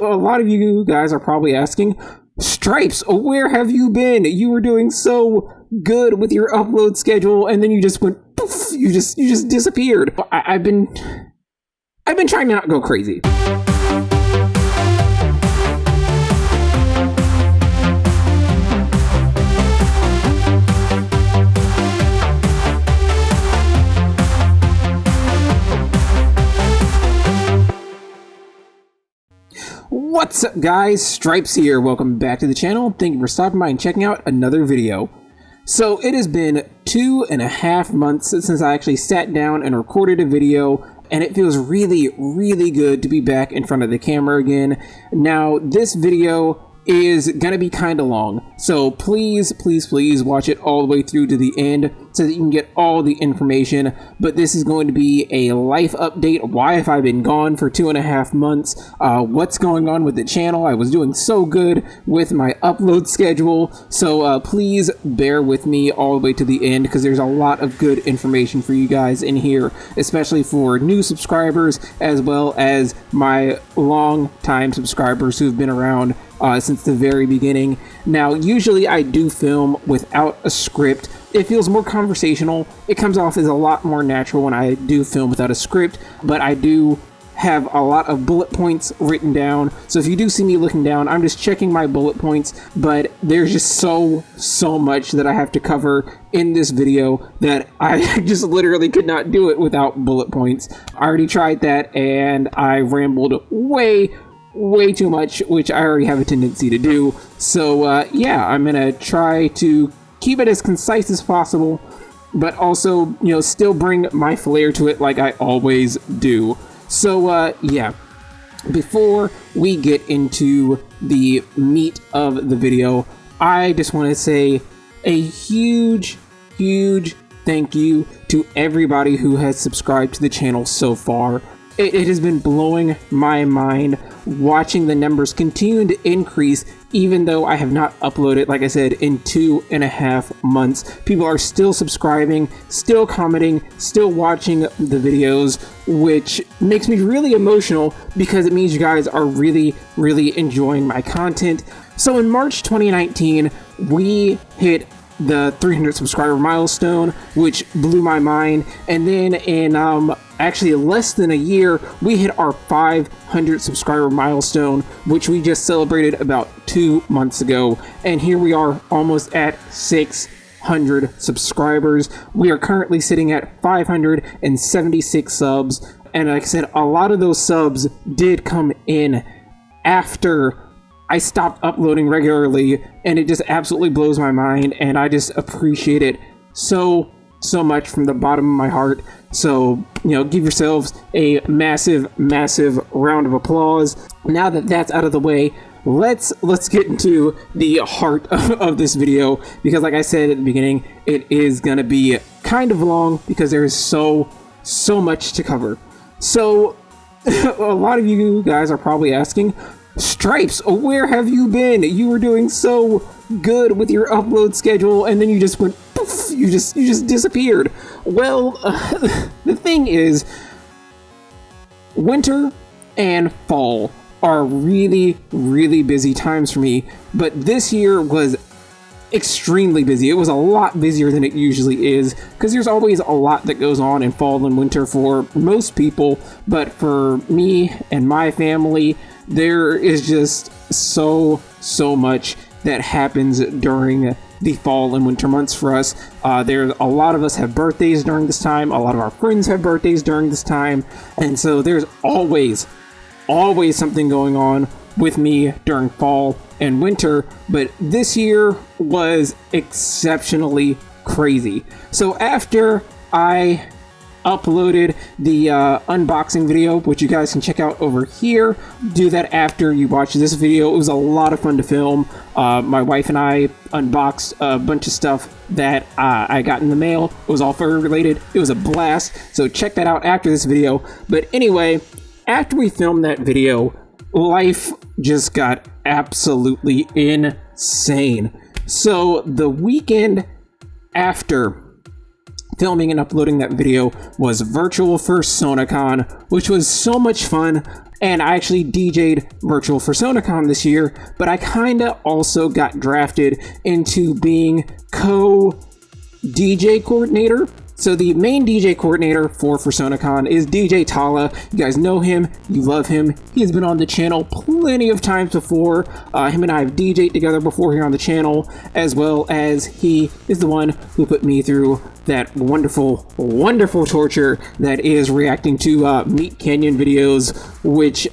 A lot of you guys are probably asking, Strypz, where have you been? You were doing so good with your upload schedule, and then you just went poof, you just disappeared. I've been trying to not go crazy. What's up guys, Strypz here, welcome back to the channel. Thank you for stopping by and checking out another video. So it has been 2.5 months since I actually sat down and recorded a video, and it feels really good to be back in front of the camera again. Now this video is gonna be kind of long, so please watch it all the way through to the end so that you can get all the information. But this is going to be a life update. Why have I been gone for 2.5 months? What's going on with the channel? I was doing so good with my upload schedule, so please bear with me all the way to the end because there's a lot of good information for you guys in here, especially for new subscribers as well as my long time subscribers who've been around since the very beginning. Now, usually I do film without a script. It feels more conversational. It comes off as a lot more natural when I do film without a script, but I do have a lot of bullet points written down. So if you do see me looking down, I'm just checking my bullet points, but there's just so much that I have to cover in this video that I just literally could not do it without bullet points. I already tried that and I rambled way too much, which I already have a tendency to do. So yeah, I'm gonna try to keep it as concise as possible, but also, you know, still bring my flair to it like I always do. So yeah, before we get into the meat of the video, I just want to say a huge thank you to everybody who has subscribed to the channel so far. It has been blowing my mind watching the numbers continue to increase, even though I have not uploaded, like I said, in 2.5 months. People are still subscribing, still commenting, still watching the videos, which makes me really emotional because it means you guys are really enjoying my content. So in March 2019, we hit the 300 subscriber milestone, which blew my mind. And then in actually less than a year, we hit our 500 subscriber milestone, which we just celebrated about 2 months ago. And here we are almost at 600 subscribers. We are currently sitting at 576 subs. And like I said, a lot of those subs did come in after I stopped uploading regularly, and it just absolutely blows my mind, and I just appreciate it so much from the bottom of my heart. So, you know, give yourselves a massive round of applause. Now that that's out of the way, let's get into the heart of this video, because like I said at the beginning, it is gonna be kind of long because there is so much to cover. So a lot of you guys are probably asking, Strypz, where have you been? You were doing so good with your upload schedule, and then you just went poof, you just disappeared. Well, the thing is, winter and fall are really busy times for me, but this year was extremely busy. It was a lot busier than it usually is, because there's always a lot that goes on in fall and winter for most people, but for me and my family, there is just so much that happens during the fall and winter months for us. There's a lot of us have birthdays during this time. A lot of our friends have birthdays during this time. And so there's always something going on with me during fall and winter. But this year was exceptionally crazy. So after I uploaded the unboxing video, which you guys can check out over here, do that after you watch this video. It was a lot of fun to film. My wife and I unboxed a bunch of stuff that I got in the mail. It was all furry related. It was a blast, so check that out after this video. But anyway, after we filmed that video, life just got absolutely insane. So the weekend after filming and uploading that video was virtual Fursonacon, which was so much fun. and I actually DJ'd virtual Fursonacon this year, but I kinda also got drafted into being co-DJ coordinator. So the main DJ coordinator for Fursonacon is DJ Tala. You guys know him, you love him. He has been on the channel plenty of times before. Him and I have DJ'd together before here on the channel, as well as he is the one who put me through that wonderful, wonderful torture that is reacting to Meat Canyon videos, which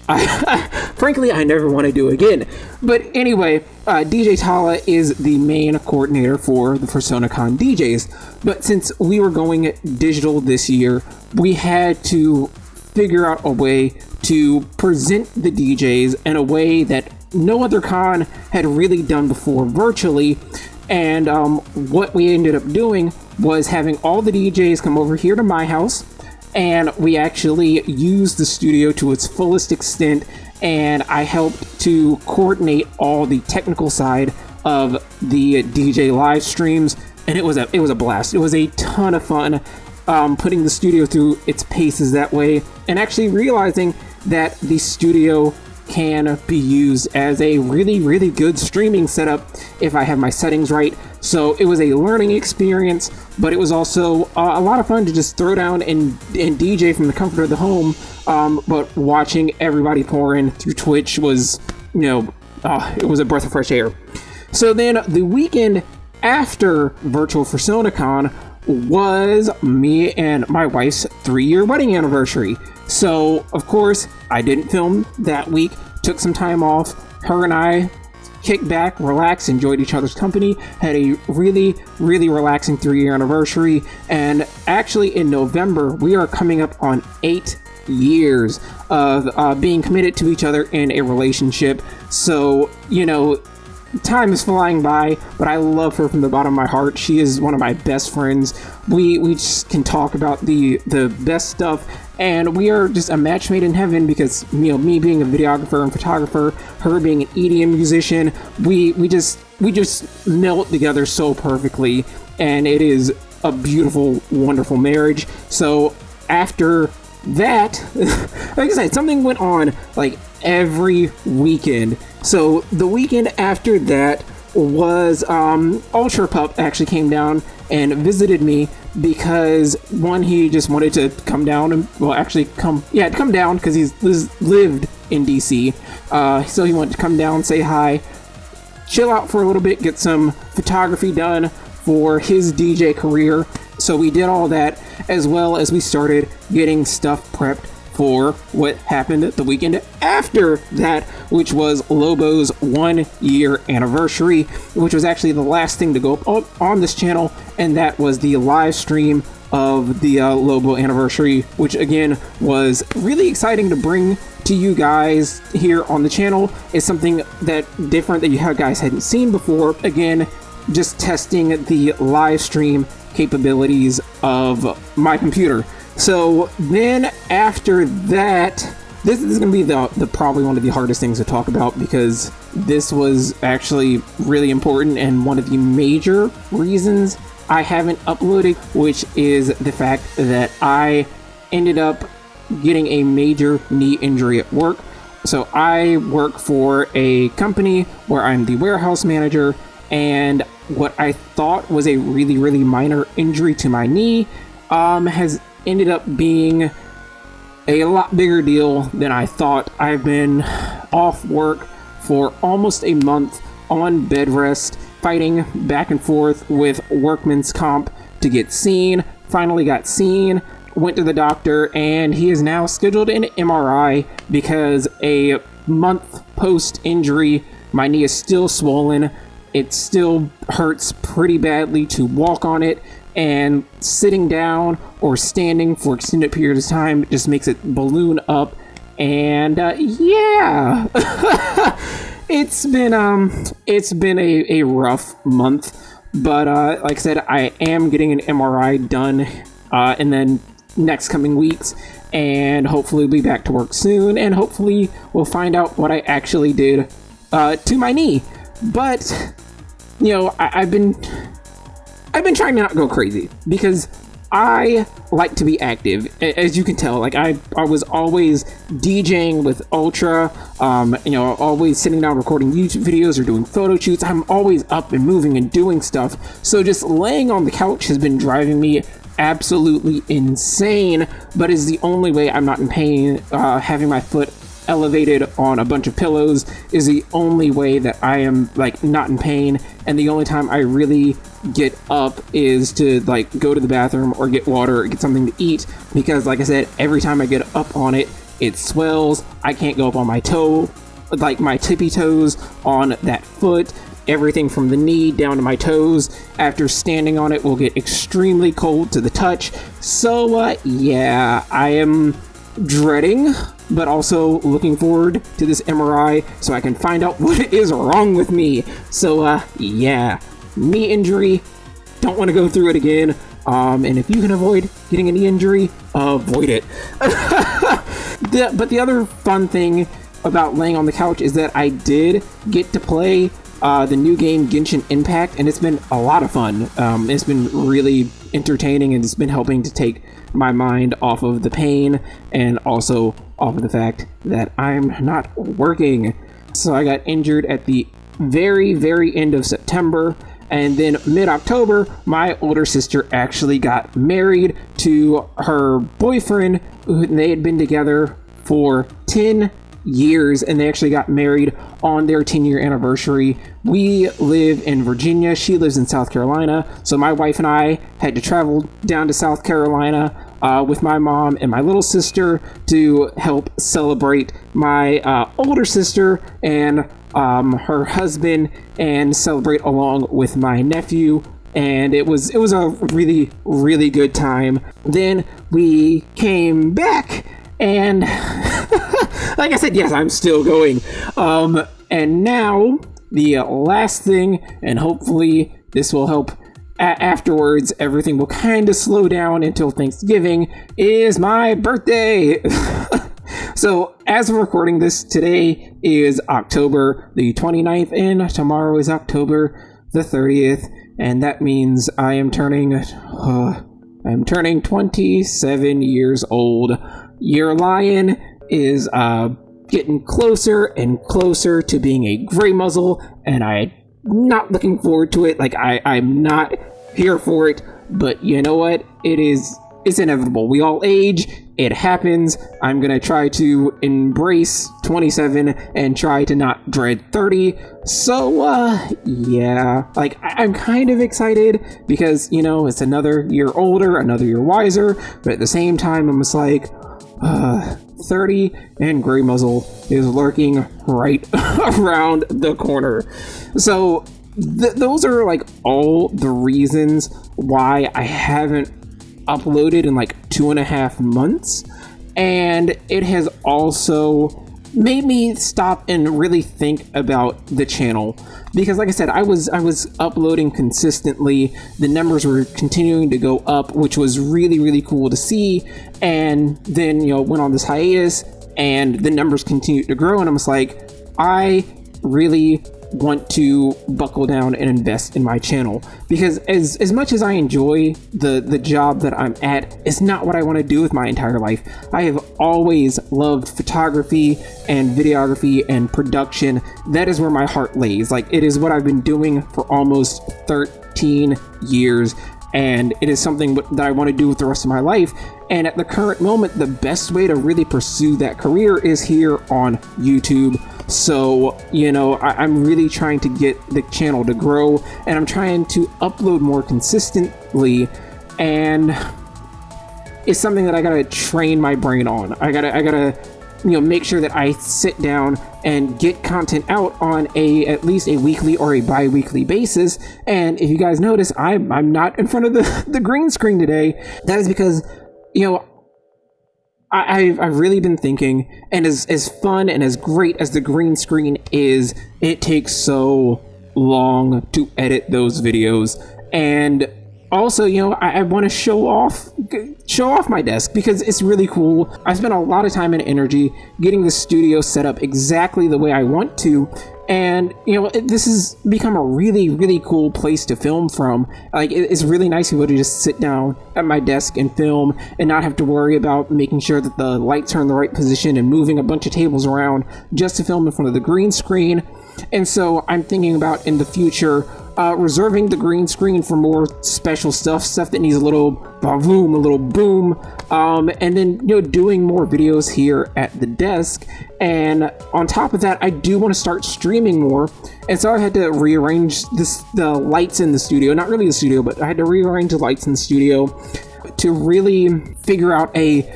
frankly, I never want to do again. But anyway, DJ Tala is the main coordinator for the Fursonacon DJs. But since we were going digital this year, we had to figure out a way to present the DJs in a way that no other con had really done before virtually. And what we ended up doing was having all the DJs come over here to my house, and we actually used the studio to its fullest extent, and I helped to coordinate all the technical side of the DJ live streams, and it was a blast. It was a ton of fun putting the studio through its paces that way, and actually realizing that the studio can be used as a really, really good streaming setup if I have my settings right. So it was a learning experience, but it was also a lot of fun to just throw down and DJ from the comfort of the home. But watching everybody pour in through Twitch was, it was a breath of fresh air. So then the weekend after virtual Fursonacon was me and my wife's 3-year wedding anniversary. So, of course, I didn't film that week, took some time off. Her and I kicked back, relaxed, enjoyed each other's company, had a really, really relaxing 3-year anniversary. And actually, in November, we are coming up on 8 years of being committed to each other in a relationship. So, time is flying by, but I love her from the bottom of my heart. She is one of my best friends. We just can talk about the best stuff, and we are just a match made in heaven because, me being a videographer and photographer, her being an EDM musician, we just melt together so perfectly, and it is a beautiful, wonderful marriage. So after that, like I said, something went on like every weekend. So the weekend after that was Ultra Pup actually came down and visited me because one, he just wanted to come down and come down because he's lived in DC. So he wanted to come down, say hi, chill out for a little bit, get some photography done for his DJ career. So we did all that, as well as we started getting stuff prepped for what happened the weekend after that, which was LOBO's 1-year anniversary, which was actually the last thing to go up on this channel, and that was the live stream of the LOBO anniversary, which again was really exciting to bring to you guys here on the channel. It's something that different that you guys hadn't seen before. Again, just testing the live stream capabilities of my computer. So then after that, this is going to be the probably one of the hardest things to talk about, because this was actually really important and one of the major reasons I haven't uploaded, which is the fact that I ended up getting a major knee injury at work. So I work for a company where I'm the warehouse manager, and what I thought was a really, really minor injury to my knee has ended up being a lot bigger deal than I thought. I've been off work for almost a month on bed rest, fighting back and forth with workman's comp to get seen. Finally got seen, went to the doctor, and he is now scheduled an MRI because a month post injury, my knee is still swollen. It still hurts pretty badly to walk on it, and sitting down or standing for extended periods of time just makes it balloon up. And yeah, it's been a rough month, but like I said, I am getting an MRI done in the next coming weeks, and hopefully we'll be back to work soon, and hopefully we'll find out what I actually did to my knee. But I've been trying to not go crazy, because I like to be active, as you can tell. Like I was always DJing with Ultra, you know, always sitting down recording YouTube videos or doing photo shoots. I'm always up and moving and doing stuff. So just laying on the couch has been driving me absolutely insane, but is the only way I'm not in pain. Having my foot elevated on a bunch of pillows is the only way that I am like not in pain, and the only time I really get up is to like go to the bathroom or get water or get something to eat, because like I said, every time I get up on it, it swells. I can't go up on my toe, like my tippy toes on that foot. Everything from the knee down to my toes after standing on it will get extremely cold to the touch. So yeah, I am dreading, but also looking forward to this MRI so I can find out what is wrong with me. So yeah, knee injury, don't want to go through it again. And if you can avoid getting a knee injury, avoid it. But the other fun thing about laying on the couch is that I did get to play the new game Genshin Impact, and it's been a lot of fun. It's been really entertaining, and it's been helping to take my mind off of the pain and also off of the fact that I'm not working. So I got injured at the very, very end of September, and then mid-October, my older sister actually got married to her boyfriend. They had been together for 10 years, and they actually got married on their 10-year anniversary. We live in Virginia, she lives in South Carolina, so my wife and I had to travel down to South Carolina with my mom and my little sister to help celebrate my older sister and her husband, and celebrate along with my nephew. And it was a really, really good time. Then we came back, and like I said, yes, I'm still going. And now the last thing, and hopefully this will help afterwards, everything will kind of slow down until Thanksgiving, is my birthday. So as of recording this, today is October the 29th, and tomorrow is October the 30th, and that means I am turning 27 years old. Your lion is getting closer and closer to being a gray muzzle, and I'm not looking forward to it. Like I'm not here for it, but you know what? It's inevitable. We all age. It happens. I'm gonna try to embrace 27 and try to not dread 30. So yeah, like I'm kind of excited because, you know, it's another year older, another year wiser, but at the same time I'm just like 30 and gray muzzle is lurking right around the corner. So those are like all the reasons why I haven't uploaded in like 2.5 months, and it has also made me stop and really think about the channel, because like I said, I was uploading consistently. The numbers were continuing to go up, which was really, really cool to see. And then, you know, went on this hiatus and the numbers continued to grow, and I'm just like, I really want to buckle down and invest in my channel, because as much as I enjoy the job that I'm at, it's not what I want to do with my entire life. I have always loved photography and videography and production. That is where my heart lays. Like, it is what I've been doing for almost 13 years, and it is something that I want to do with the rest of my life. And at the current moment, the best way to really pursue that career is here on YouTube. So, you know, I'm really trying to get the channel to grow, and I'm trying to upload more consistently, and it's something that I gotta train my brain on. I gotta, you know, make sure that I sit down and get content out on at least a weekly or a bi-weekly basis. And if you guys notice, I'm not in front of the green screen today. That is because, you know, I've really been thinking, and as fun and as great as the green screen is, it takes so long to edit those videos. And also, you know, I want to show off my desk because it's really cool. I spent a lot of time and energy getting the studio set up exactly the way I want to. And, you know, this has become a really, really cool place to film from. Like, it's really nice to be able to just sit down at my desk and film and not have to worry about making sure that the lights are in the right position and moving a bunch of tables around just to film in front of the green screen. And so I'm thinking about in the future reserving the green screen for more special stuff that needs a little boom, a little boom, and then, you know, doing more videos here at the desk. And on top of that, I do want to start streaming more, and so I had to rearrange the lights in the studio, not really the studio, but I had to rearrange the lights in the studio to really figure out a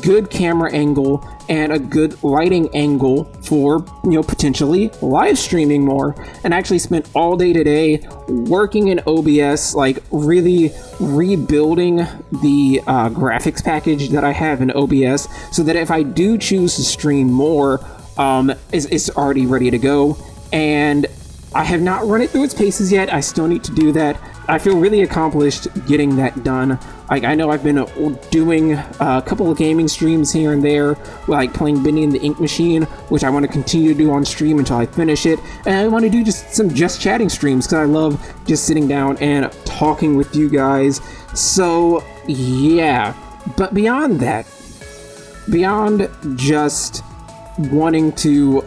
good camera angle and a good lighting angle for, you know, potentially live streaming more. And I actually spent all day today working in OBS, like really rebuilding the graphics package that I have in OBS so that if I do choose to stream more, it's already ready to go. And I have not run it through its paces yet. I still need to do that. I feel really accomplished getting that done. Like, I know I've been doing a couple of gaming streams here and there, like playing Bendy and the Ink Machine, which I want to continue to do on stream until I finish it. And I want to do just some just chatting streams because I love just sitting down and talking with you guys. So, yeah. But beyond that, beyond just wanting to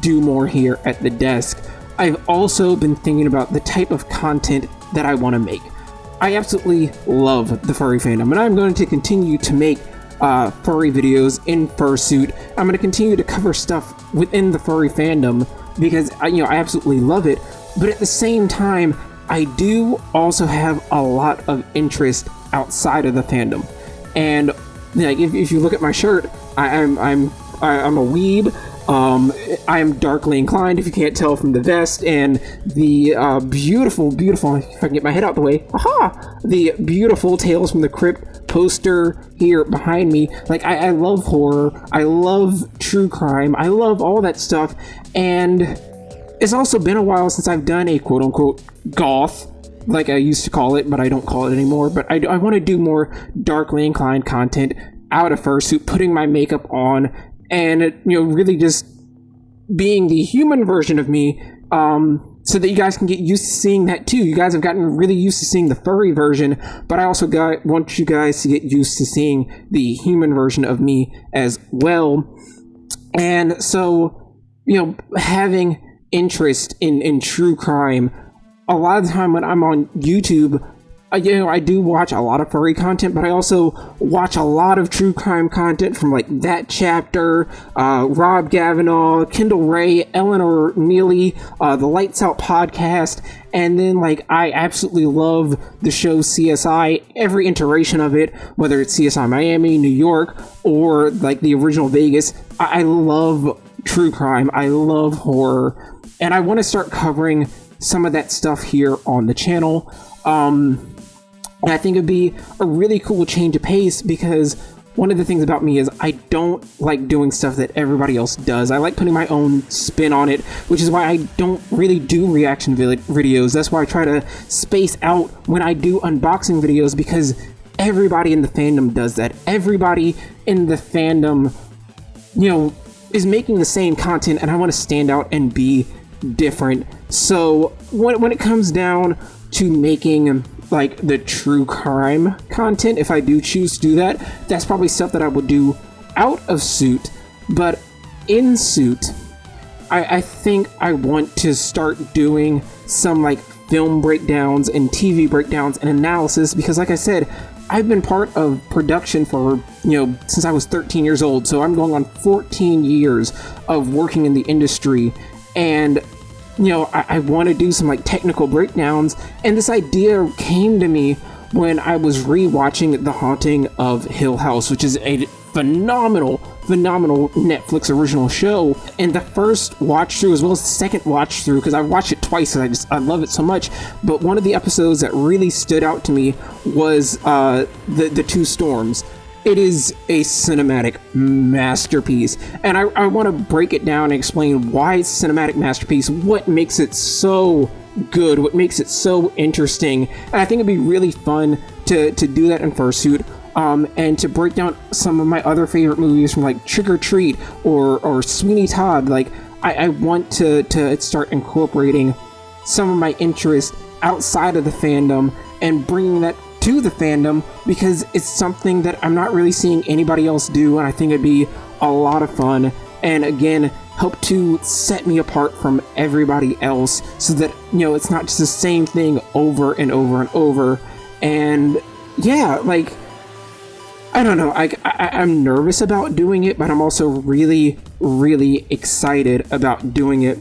do more here at the desk, I've also been thinking about the type of content that I want to make. I absolutely love the furry fandom, and I'm going to continue to make furry videos in Fursuit. I'm going to continue to cover stuff within the furry fandom because I absolutely love it. But at the same time, I do also have a lot of interest outside of the fandom. And like, if you look at my shirt, I'm a weeb. I am darkly inclined, if you can't tell from the vest, and the beautiful, if I can get my head out the way, the beautiful Tales from the Crypt poster here behind me. Like, I love horror, I love true crime, I love all that stuff, and it's also been a while since I've done a quote-unquote goth, like I used to call it, but I don't call it anymore. But I want to do more darkly inclined content out of Fursuit, putting my makeup on, and really just being the human version of me, so that you guys can get used to seeing that too. You guys have gotten really used to seeing the furry version, but I also want you guys to get used to seeing the human version of me as well. And so, having interest in true crime, a lot of the time when I'm on YouTube, I do watch a lot of furry content, but I also watch a lot of true crime content from like That Chapter, Rob Gavinaugh, Kendall Ray, Eleanor Neely, the Lights Out podcast, and then like I absolutely love the show C.S.I, every iteration of it, whether it's C.S.I Miami, New York, or like the original Vegas. I love true crime, I love horror, and I want to start covering some of that stuff here on the channel. And I think it'd be a really cool change of pace because one of the things about me is I don't like doing stuff that everybody else does. I like putting my own spin on it, which is why I don't really do reaction videos. That's why I try to space out when I do unboxing videos, because everybody in the fandom does that. Everybody in the fandom, is making the same content, and I want to stand out and be different. So when it comes down to making like the true crime content, if I do choose to do that, that's probably stuff that I would do out of Suit. But in Suit, I think I want to start doing some like film breakdowns and TV breakdowns and analysis, because like I said, I've been part of production for, since I was 13 years old. So I'm going on 14 years of working in the industry, and I want to do some like technical breakdowns, and this idea came to me when I was rewatching The Haunting of Hill House, which is a phenomenal Netflix original show. And the first watch through, as well as the second watch through, because I've watched it twice and I love it so much, but one of the episodes that really stood out to me was the Two Storms. It is a cinematic masterpiece, and I want to break it down and explain why it's a cinematic masterpiece, what makes it so good, what makes it so interesting. And I think it'd be really fun to do that in Fursuit. And to break down some of my other favorite movies from like Trick or Treat or Sweeney Todd. Like I want to start incorporating some of my interests outside of the fandom and bringing that to the fandom, because it's something that I'm not really seeing anybody else do, and I think it'd be a lot of fun, and again help to set me apart from everybody else, so that, you know, it's not just the same thing over and over and over. And yeah, like, I don't know, I'm nervous about doing it, but I'm also really, really excited about doing it.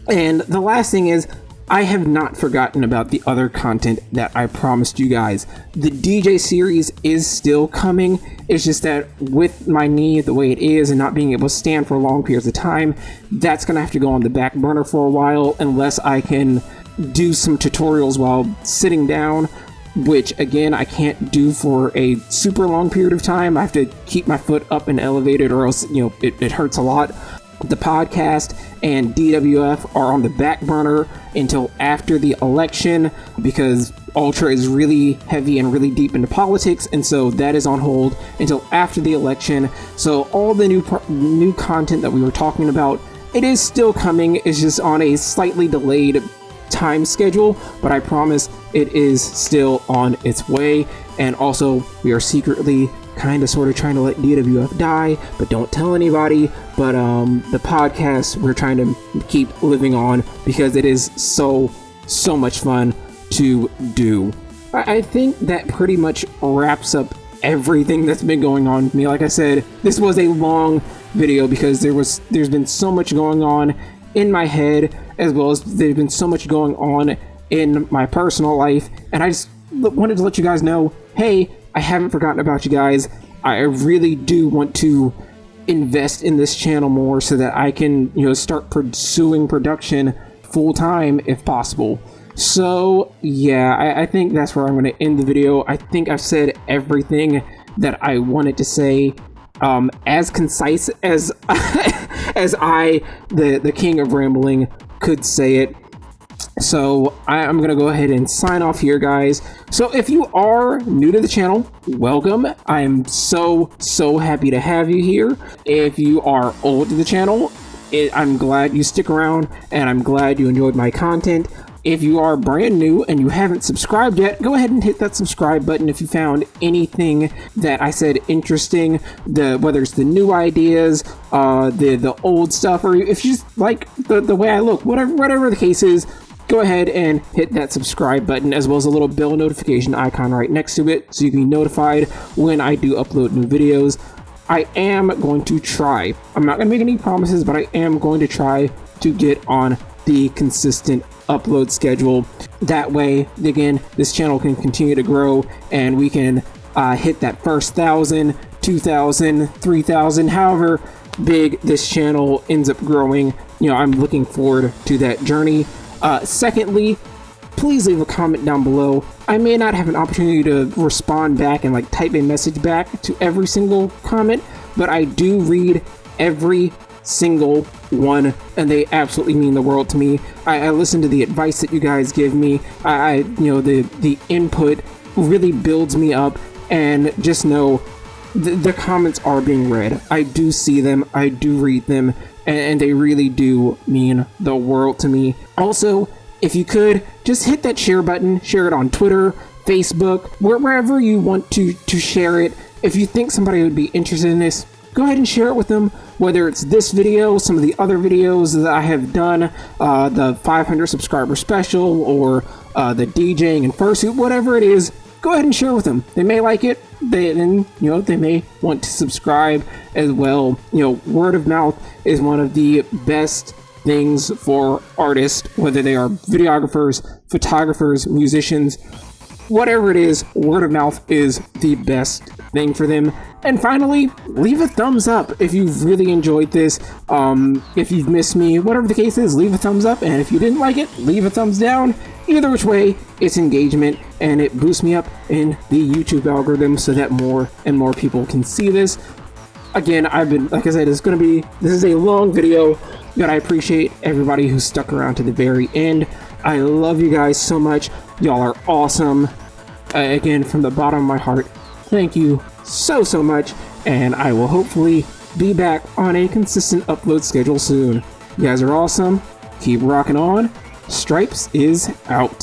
And the last thing is, I have not forgotten about the other content that I promised you guys. The DJ series is still coming. It's just that with my knee the way it is and not being able to stand for long periods of time, that's going to have to go on the back burner for a while unless I can do some tutorials while sitting down, which again I can't do for a super long period of time. I have to keep my foot up and elevated, or else, you know, it hurts a lot. The podcast and DWF are on the back burner until after the election, because Ultra is really heavy and really deep into politics, and so that is on hold until after the election. So all the new content that we were talking about, it is still coming. It's just on a slightly delayed time schedule, but I promise it is still on its way. And also, we are secretly kind of sort of trying to let DWF die, but don't tell anybody. But the podcast, we're trying to keep living on, because it is so much fun to do. I think that pretty much wraps up everything that's been going on with me. Like I said, this was a long video because there's been so much going on in my head, as well as there's been so much going on in my personal life, and I just wanted to let you guys know, hey, I haven't forgotten about you guys. I really do want to invest in this channel more so that I can, you know, start pursuing production full time if possible. So yeah, I think that's where I'm going to end the video. I think I've said everything that I wanted to say, as concise as as the king of rambling, could say it. So I'm going to go ahead and sign off here, guys. So if you are new to the channel, welcome. I'm so happy to have you here. If you are old to the channel, I'm glad you stick around, and I'm glad you enjoyed my content. If you are brand new and you haven't subscribed yet, go ahead and hit that subscribe button if you found anything that I said interesting, whether it's the new ideas, the old stuff, or if you just like the way I look, whatever the case is. Go ahead and hit that subscribe button, as well as a little bell notification icon right next to it, so you can be notified when I do upload new videos. I am going to try. I'm not going to make any promises, but I am going to try to get on the consistent upload schedule. That way, again, this channel can continue to grow, and we can hit that first 1,000, 2,000, 3,000, however big this channel ends up growing. You know, I'm looking forward to that journey. Secondly, please leave a comment down below. I may not have an opportunity to respond back and like type a message back to every single comment, but I do read every single one, and they absolutely mean the world to me. I listen to the advice that you guys give me. The input really builds me up, and just know the comments are being read. I do see them, I do read them, and they really do mean the world to me. Also, if you could, just hit that share button, share it on Twitter, Facebook, wherever you want to share it. If you think somebody would be interested in this, go ahead and share it with them, whether it's this video, some of the other videos that I have done, the 500 subscriber special, or the DJing and Fursuit, whatever it is. Go ahead and share with them. They may like it. They may want to subscribe as well. You know, word of mouth is one of the best things for artists, whether they are videographers, photographers, musicians, whatever it is. Word of mouth is the best thing for them. And finally, leave a thumbs up if you've really enjoyed this. If you've missed me, whatever the case is, leave a thumbs up. And if you didn't like it, leave a thumbs down. Either which way, it's engagement, and it boosts me up in the YouTube algorithm so that more and more people can see this. Again, like I said, this is a long video, but I appreciate everybody who stuck around to the very end. I love you guys so much. Y'all are awesome. Again, from the bottom of my heart, thank you so much, and I will hopefully be back on a consistent upload schedule soon. You guys are awesome. Keep rocking on. Strypz is out.